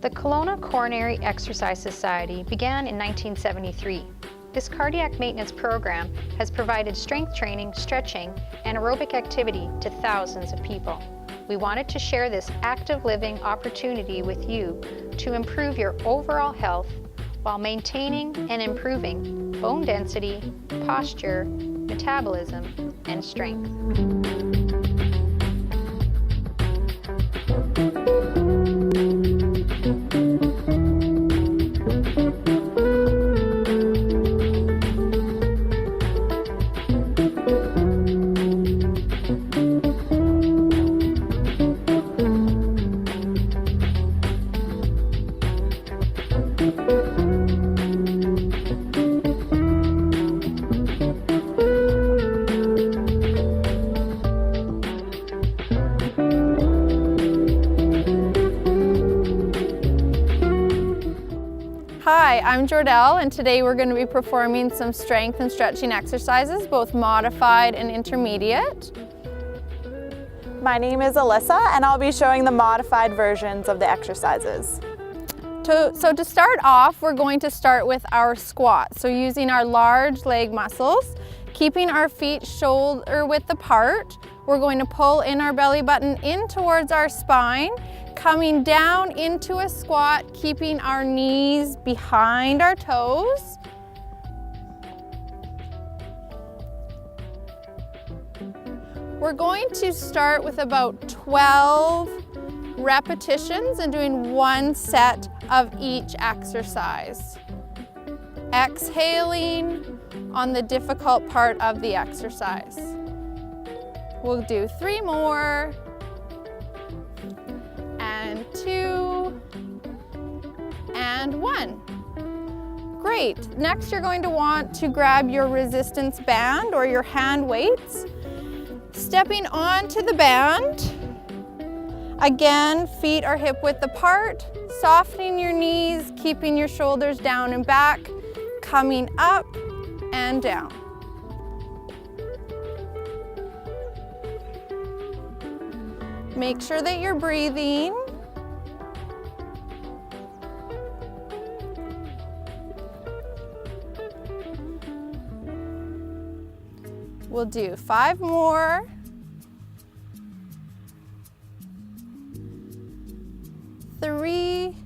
The Kelowna Coronary Exercise Society began in 1973. This cardiac maintenance program has provided strength training, stretching, and aerobic activity to thousands of people. We wanted to share this active living opportunity with you to improve your overall health while maintaining and improving bone density, posture, metabolism, and strength. Hi, I'm Jordelle, and today we're going to be performing some strength and stretching exercises, both modified and intermediate. My name is Alyssa, and I'll be showing the modified versions of the exercises. So to start off, we're going to start with our squat. So using our large leg muscles, keeping our feet shoulder width apart, we're going to pull in our belly button in towards our spine, coming down into a squat, keeping our knees behind our toes. We're going to start with about 12 repetitions and doing one set of each exercise. Exhaling on the difficult part of the exercise. We'll do 3 more. And 2, and 1. Great. Next, you're going to want to grab your resistance band or your hand weights. Stepping onto the band. Again, feet are hip width apart. Softening your knees, keeping your shoulders down and back, coming up and down. Make sure that you're breathing. We'll do 5 more. 3,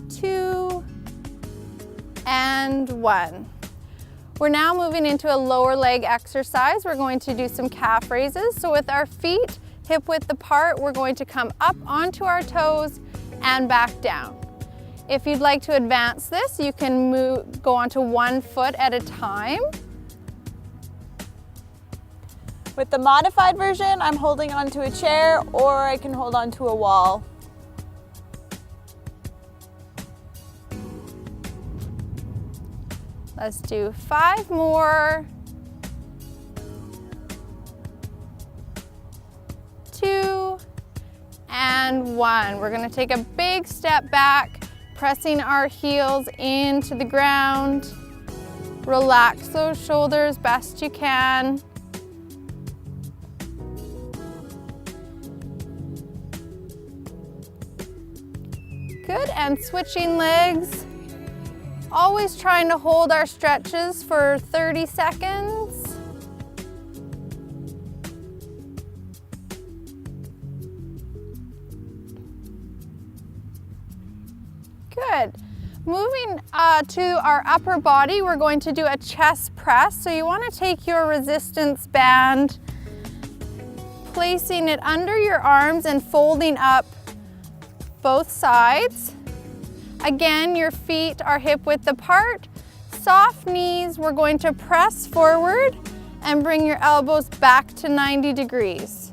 2, and 1. We're now moving into a lower leg exercise. We're going to do some calf raises. So with our feet hip width apart, we're going to come up onto our toes and back down. If you'd like to advance this, you can go onto one foot at a time. With the modified version, I'm holding onto a chair, or I can hold onto a wall. Let's do 5 more. 2, and 1. We're going to take a big step back, pressing our heels into the ground. Relax those shoulders best you can. Good, and switching legs. Always trying to hold our stretches for 30 seconds. Good. Moving to our upper body, we're going to do a chest press. So you want to take your resistance band, placing it under your arms and folding up both sides. Again, your feet are hip width apart. Soft knees, we're going to press forward and bring your elbows back to 90 degrees.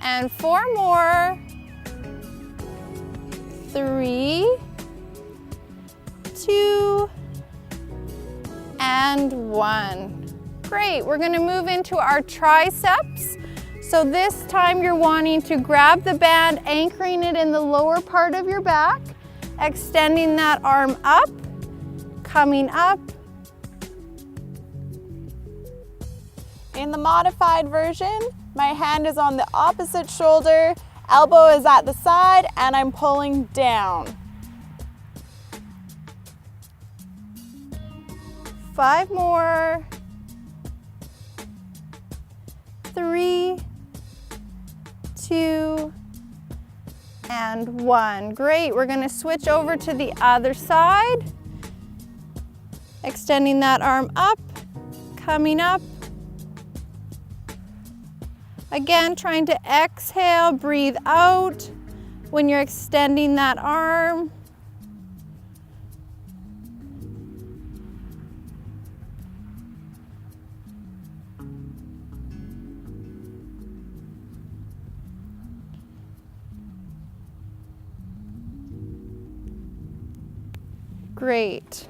And 4 more. 3, 2, and 1. Great, we're going to move into our triceps. So this time you're wanting to grab the band, anchoring it in the lower part of your back, extending that arm up, coming up. In the modified version, my hand is on the opposite shoulder, elbow is at the side, and I'm pulling down. 5 more. 3, 2, and 1. Great, we're gonna switch over to the other side. Extending that arm up, coming up. Again, trying to exhale, breathe out when you're extending that arm. Great.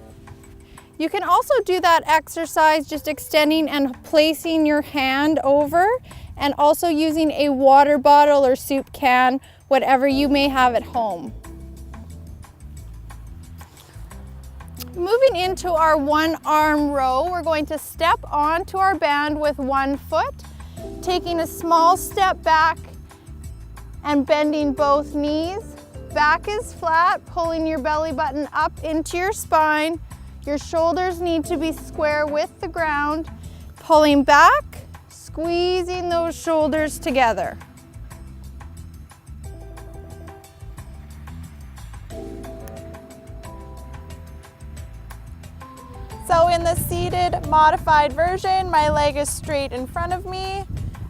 You can also do that exercise just extending and placing your hand over, and also using a water bottle or soup can, whatever you may have at home. Moving into our one arm row, we're going to step onto our band with one foot, taking a small step back and bending both knees. Back is flat, pulling your belly button up into your spine. Your shoulders need to be square with the ground. Pulling back, squeezing those shoulders together. So in the seated modified version, my leg is straight in front of me,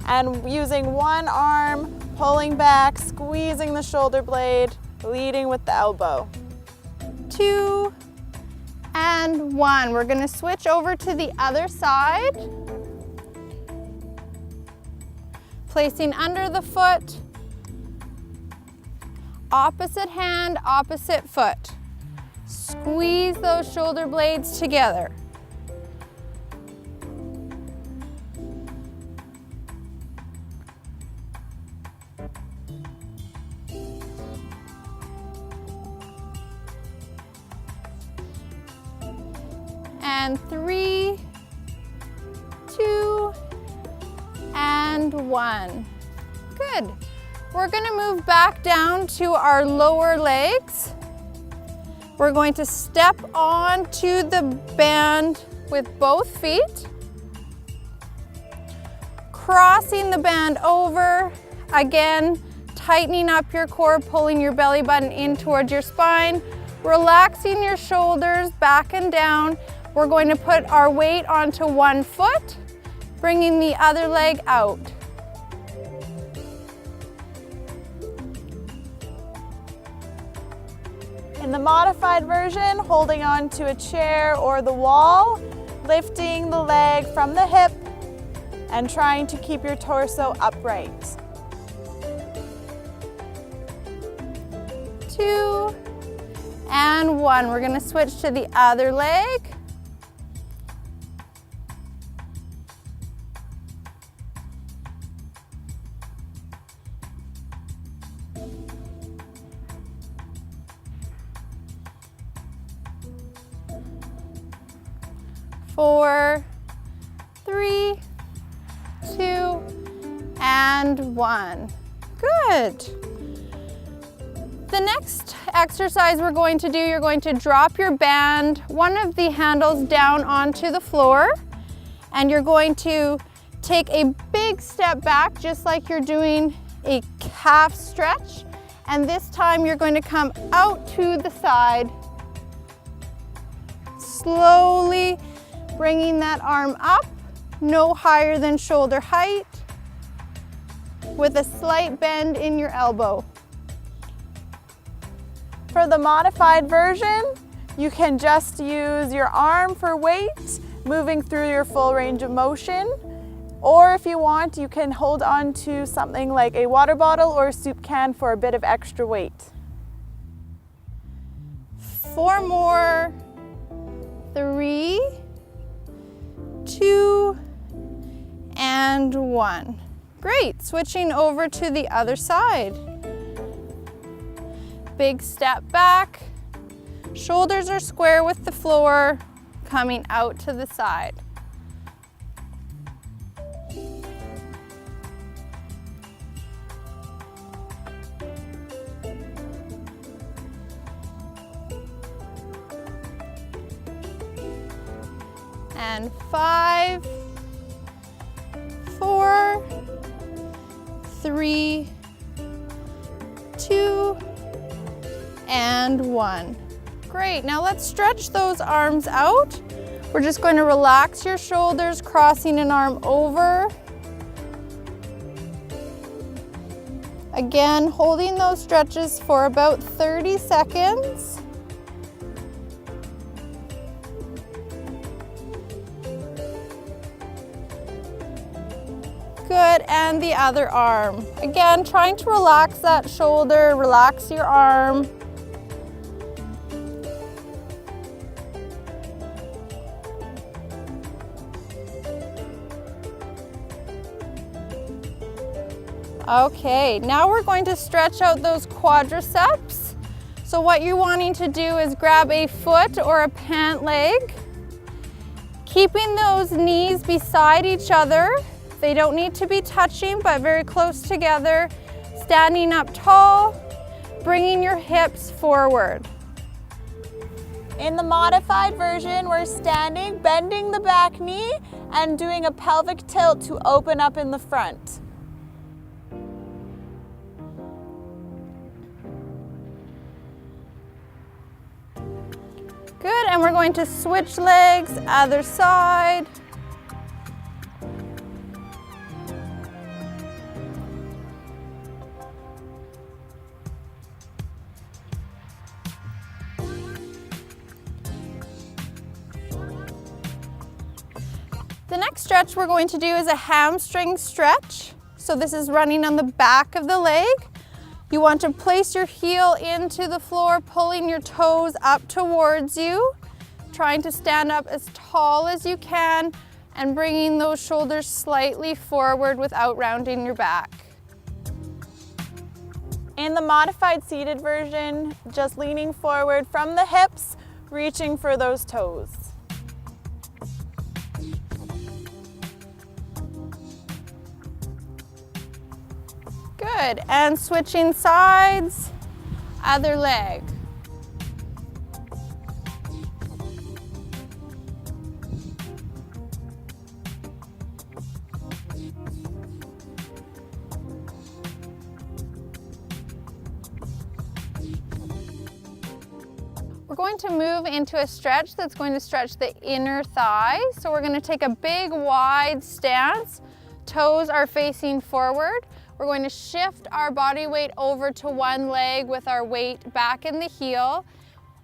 and using one arm, pulling back, squeezing the shoulder blade, leading with the elbow. 2 and 1. We're going to switch over to the other side. Placing under the foot, opposite hand, opposite foot. Squeeze those shoulder blades together. And 3, 2, and 1. Good. We're going to move back down to our lower legs. We're going to step onto the band with both feet. Crossing the band over. Again, tightening up your core, pulling your belly button in towards your spine. Relaxing your shoulders back and down. We're going to put our weight onto one foot, bringing the other leg out. In the modified version, holding on to a chair or the wall, lifting the leg from the hip, and trying to keep your torso upright. 2 and 1. We're going to switch to the other leg. Four, 3, 2, and 1. Good. The next exercise we're going to do, you're going to drop your band, one of the handles down onto the floor, and you're going to take a big step back, just like you're doing a calf stretch. And this time you're going to come out to the side, slowly bringing that arm up, no higher than shoulder height, with a slight bend in your elbow. For the modified version, you can just use your arm for weight, moving through your full range of motion. Or if you want, you can hold on to something like a water bottle or a soup can for a bit of extra weight. 4 more. 3, 2, and 1. Great, switching over to the other side. Big step back. Shoulders are square with the floor, coming out to the side. And 5, 4, 3, 2, and 1. Great, now let's stretch those arms out. We're just going to relax your shoulders, crossing an arm over. Again, holding those stretches for about 30 seconds. Good, and the other arm. Again, trying to relax that shoulder, relax your arm. Okay, now we're going to stretch out those quadriceps. So what you're wanting to do is grab a foot or a pant leg, keeping those knees beside each other. They don't need to be touching, but very close together. Standing up tall, bringing your hips forward. In the modified version, we're standing, bending the back knee, and doing a pelvic tilt to open up in the front. Good, and we're going to switch legs, other side. The next stretch we're going to do is a hamstring stretch. So this is running on the back of the leg. You want to place your heel into the floor, pulling your toes up towards you, trying to stand up as tall as you can and bringing those shoulders slightly forward without rounding your back. In the modified seated version, just leaning forward from the hips, reaching for those toes. Good, and switching sides, other leg. We're going to move into a stretch that's going to stretch the inner thigh. So we're going to take a big wide stance. Toes are facing forward. We're going to shift our body weight over to one leg with our weight back in the heel.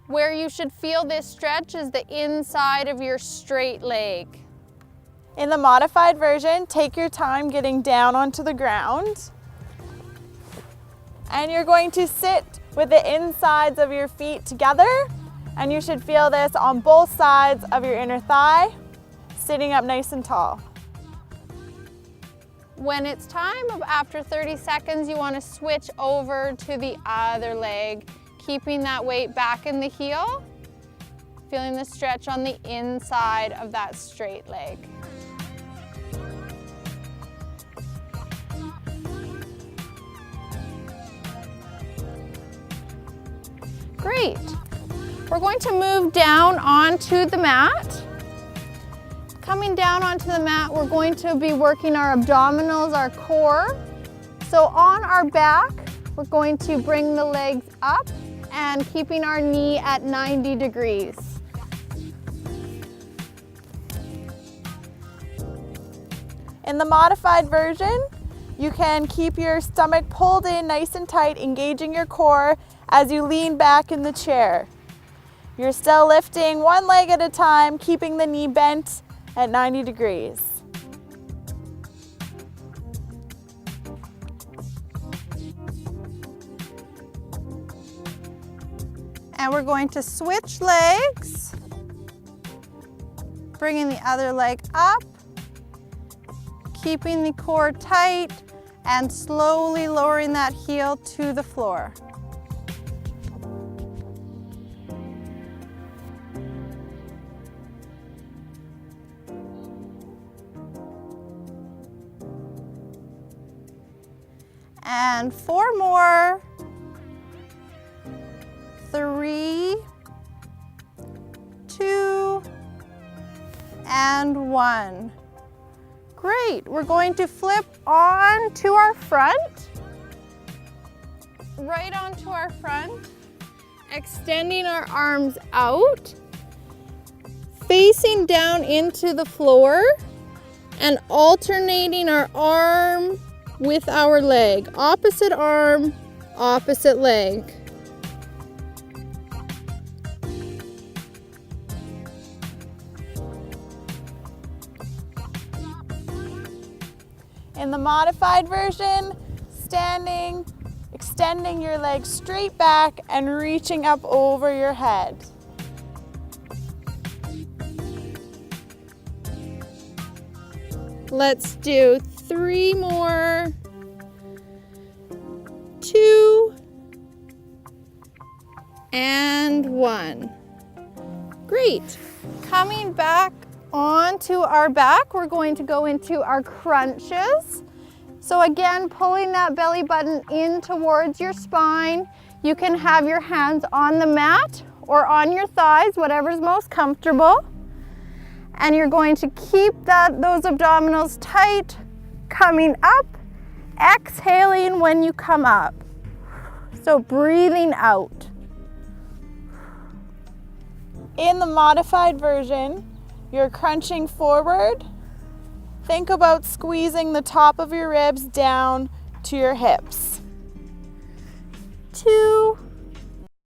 Where you should feel this stretch is the inside of your straight leg. In the modified version, take your time getting down onto the ground. And you're going to sit with the insides of your feet together. And you should feel this on both sides of your inner thigh, sitting up nice and tall. When it's time, after 30 seconds, you want to switch over to the other leg, keeping that weight back in the heel, feeling the stretch on the inside of that straight leg. Great. We're going to move down onto the mat. Coming down onto the mat, we're going to be working our abdominals, our core. So on our back, we're going to bring the legs up and keeping our knee at 90 degrees. In the modified version, you can keep your stomach pulled in nice and tight, engaging your core as you lean back in the chair. You're still lifting one leg at a time, keeping the knee bent at 90 degrees. And we're going to switch legs, bringing the other leg up, keeping the core tight, and slowly lowering that heel to the floor. And 4 more. 3, 2, and 1. Great, we're going to flip on to our front, right onto our front, extending our arms out, facing down into the floor, and alternating our arm with our leg. Opposite arm, opposite leg. In the modified version, standing, extending your legs straight back and reaching up over your head. Let's do 3 more. 2 and 1. Great. Coming back onto our back, we're going to go into our crunches. So again, pulling that belly button in towards your spine. You can have your hands on the mat or on your thighs, whatever's most comfortable. And you're going to keep those abdominals tight, coming up, exhaling when you come up. So breathing out. In the modified version, you're crunching forward. Think about squeezing the top of your ribs down to your hips. 2